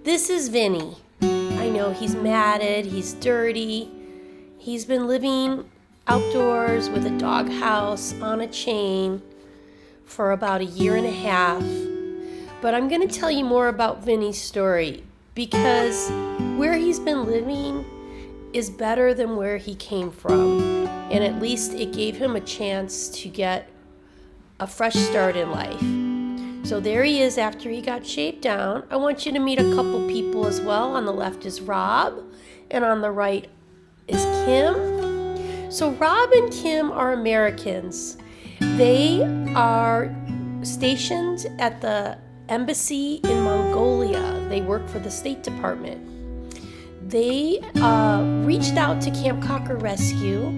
This is Vinny. I know he's matted, he's dirty. He's been living outdoors with a dog house on a chain for about a year and a half. But I'm going to tell you more about Vinny's story because where he's been living is better than where he came from. And at least it gave him a chance to get a fresh start in life. So there he is after he got shaved down. I want you to meet a couple people as well. On the left is Rob, and on the right is Kim. So Rob and Kim are Americans. They are stationed at the embassy in Mongolia. They work for the State Department. They reached out to Camp Cocker Rescue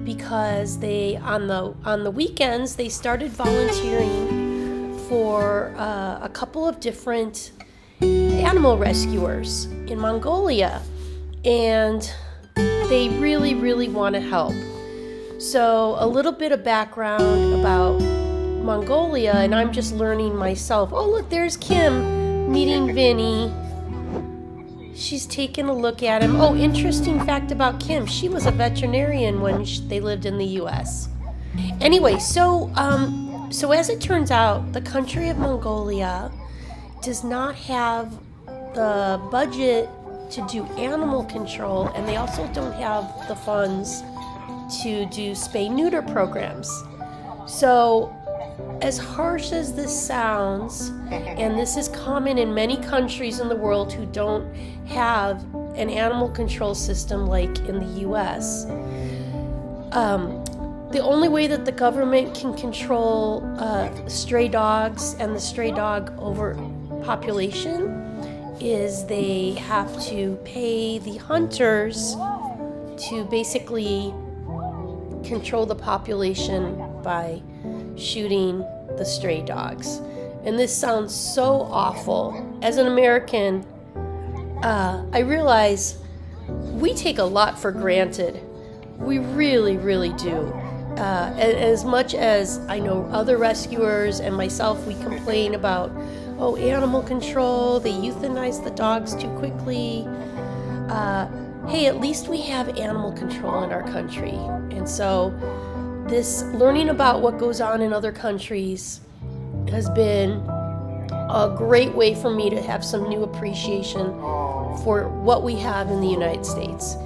because they on the weekends they started volunteering for a couple of different animal rescuers in Mongolia, and they really want to help. So a little bit of background about Mongolia, and I'm just learning myself. Oh look, there's Kim meeting Vinny. She's taking a look at him. Oh, interesting fact about Kim, she was a veterinarian when they lived in the US. Anyway, so as it turns out, the country of Mongolia does not have the budget to do animal control, and they also don't have the funds to do spay-neuter programs. So as harsh as this sounds, and this is common in many countries in the world who don't have an animal control system like in the US, the only way that the government can control stray dogs and the stray dog overpopulation is they have to pay the hunters to basically control the population by shooting the stray dogs. And this sounds so awful. As an American, I realize we take a lot for granted. We really do. As much as I know other rescuers and myself, we complain about, oh, animal control, they euthanize the dogs too quickly. Hey, at least we have animal control in our country. And so this learning about what goes on in other countries has been a great way for me to have some new appreciation for what we have in the United States.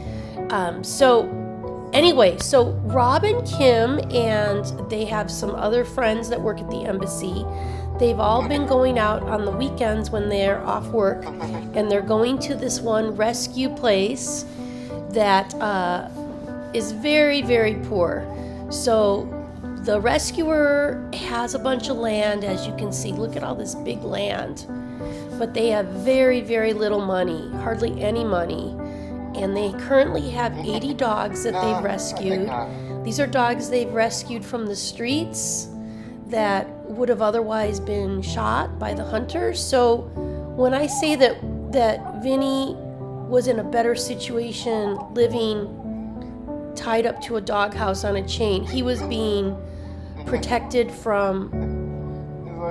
Anyway, so Rob and Kim, and they have some other friends that work at the embassy. They've all been going out on the weekends when they're off work, and they're going to this one rescue place that is very poor. So the rescuer has a bunch of land, as you can see. Look at all this big land. But they have very little money, hardly any money. And they currently have 80 dogs that they've rescued. These are dogs they've rescued from the streets that would have otherwise been shot by the hunters. So when I say that Vinny was in a better situation living tied up to a doghouse on a chain, he was being protected from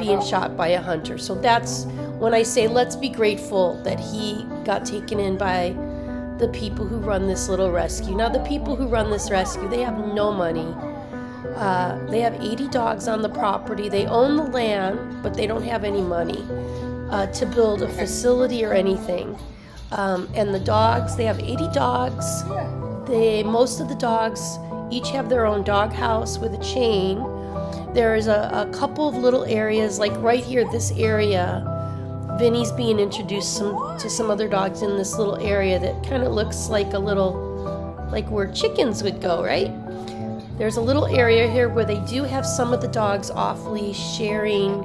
being shot by a hunter. So that's when I say let's be grateful that he got taken in by the people who run this little rescue. Now, the people who run this rescue, they have no money. They have 80 dogs on the property. They own the land, but they don't have any money to build a facility or anything. And the dogs, they have 80 dogs. Most of the dogs each have their own dog house with a chain. There is a couple of little areas, like right here, this area. Vinny's being introduced to some other dogs in this little area that kind of looks like like where chickens would go, right? There's a little area here where they do have some of the dogs off leash sharing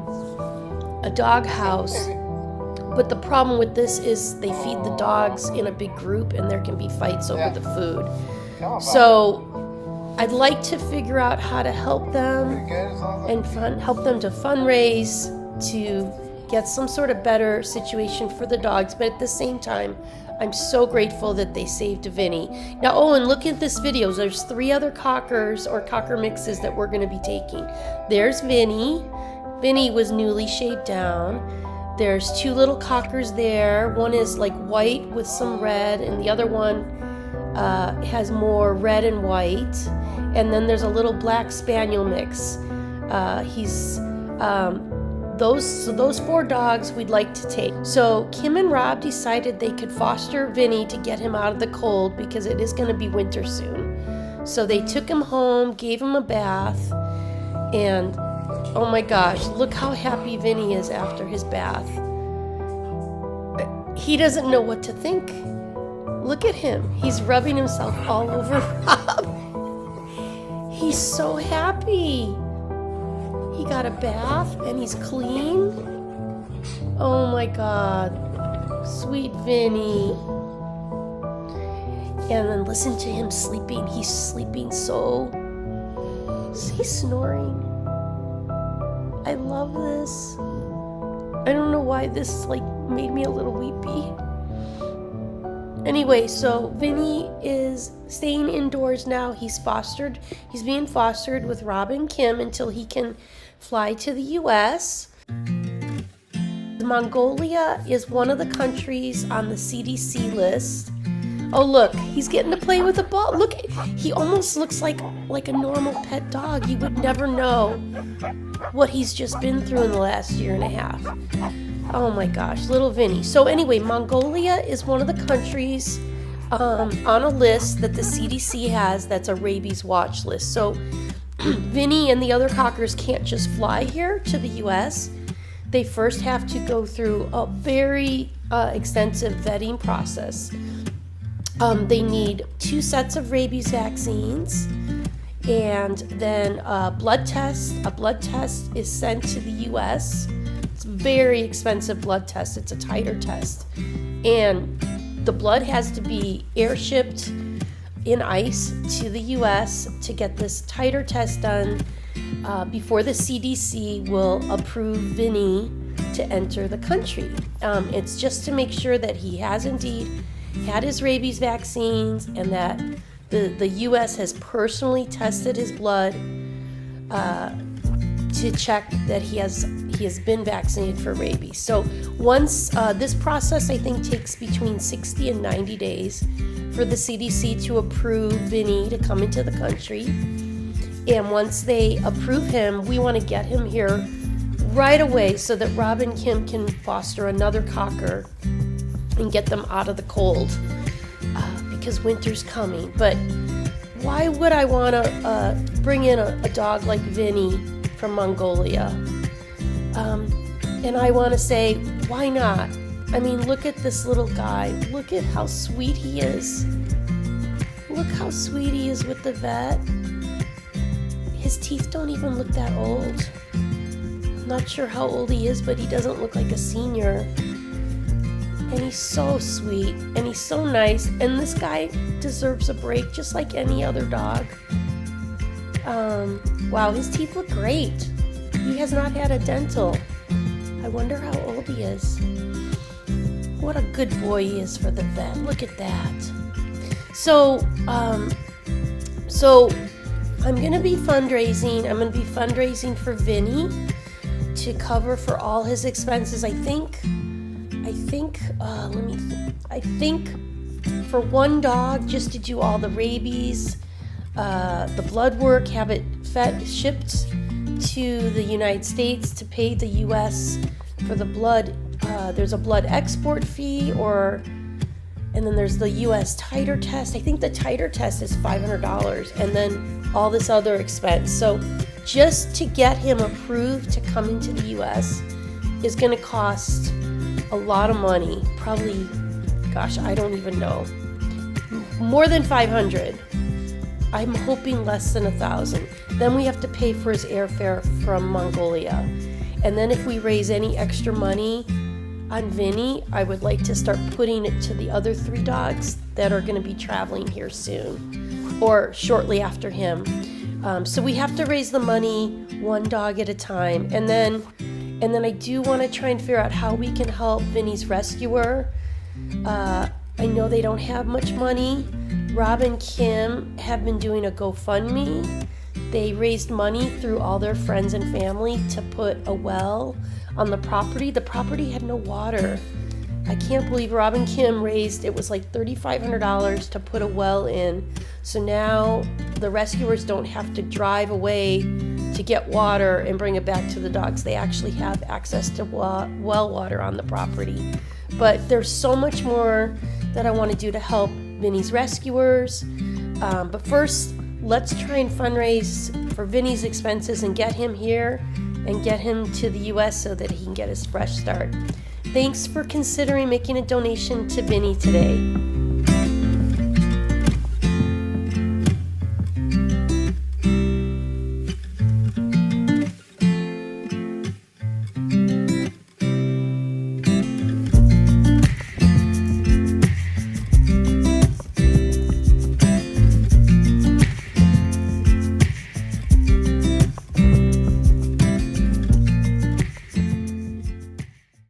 a dog house. But the problem with this is they feed the dogs in a big group and there can be fights over the food. So I'd like to figure out how to help them and help them to fundraise to get some sort of better situation for the dogs, but at the same time, I'm so grateful that they saved Vinny. Now, oh, and look at this video. There's 3 other cockers or cocker mixes that we're going to be taking. There's Vinny. Vinny was newly shaved down. There's 2 little cockers there. One is like white with some red, and the other one has more red and white. And then there's a little black Spaniel mix. Those 4 dogs we'd like to take. So Kim and Rob decided they could foster Vinny to get him out of the cold because it is going to be winter soon. So they took him home, gave him a bath, and oh my gosh, look how happy Vinny is after his bath. He doesn't know what to think. Look at him. He's rubbing himself all over Rob. He's so happy. He got a bath and he's clean. Oh my God. Sweet Vinny. And then listen to him sleeping. He's sleeping he's snoring. I love this. I don't know why this made me a little weepy. Anyway, so Vinny is staying indoors now. He's being fostered with Rob and Kim until he can fly to the U.S. Mongolia is one of the countries on the CDC list. Oh, look, he's getting to play with a ball. Look, he almost looks like a normal pet dog. You would never know what he's just been through in the last year and a half. Oh my gosh, little Vinny. So anyway, Mongolia is one of the countries on a list that the CDC has that's a rabies watch list. So Vinny and the other cockers can't just fly here to the U.S. They first have to go through a very extensive vetting process. They need 2 sets of rabies vaccines, and then a blood test. A blood test is sent to the U.S. It's a very expensive blood test. It's a titer test. And the blood has to be airshipped in ice to the U.S. to get this titer test done before the CDC will approve Vinny to enter the country. It's just to make sure that he has indeed had his rabies vaccines and that the U.S. has personally tested his blood to check that he has been vaccinated for rabies. So once this process, I think, takes between 60 and 90 days for the CDC to approve Vinny to come into the country. And once they approve him, we want to get him here right away so that Rob and Kim can foster another cocker and get them out of the cold because winter's coming. But why would I want to bring in a dog like Vinny from Mongolia? And I want to say, why not? I mean, look at this little guy. Look at how sweet he is. Look how sweet he is with the vet. His teeth don't even look that old. I'm not sure how old he is, but he doesn't look like a senior. And he's so sweet, and he's so nice, and this guy deserves a break just like any other dog. Wow, his teeth look great. He has not had a dental. I wonder how old he is. What a good boy he is for the vet. Look at that. So I'm going to be fundraising. I'm going to be fundraising for Vinny to cover for all his expenses. I think for one dog, just to do all the rabies, the blood work, have it shipped to the United States to pay the U.S. for the blood. There's a blood export fee, and then there's the U.S. titer test. I think the titer test is $500, and then all this other expense. So just to get him approved to come into the U.S. is going to cost a lot of money. Probably, gosh, I don't even know. More than $500. I'm hoping less than $1,000. Then we have to pay for his airfare from Mongolia. And then if we raise any extra money on Vinny, I would like to start putting it to the other 3 dogs that are going to be traveling here soon or shortly after him. So we have to raise the money one dog at a time. And then I do want to try and figure out how we can help Vinny's rescuer. I know they don't have much money. Rob and Kim have been doing a GoFundMe. They raised money through all their friends and family to put a well on the property. The property had no water. I can't believe Rob and Kim raised, it was like $3,500 to put a well in. So now the rescuers don't have to drive away to get water and bring it back to the dogs. They actually have access to well water on the property. But there's so much more that I want to do to help Vinny's rescuers. But first, let's try and fundraise for Vinny's expenses and get him here and get him to the U.S. so that he can get his fresh start. Thanks for considering making a donation to Vinny today.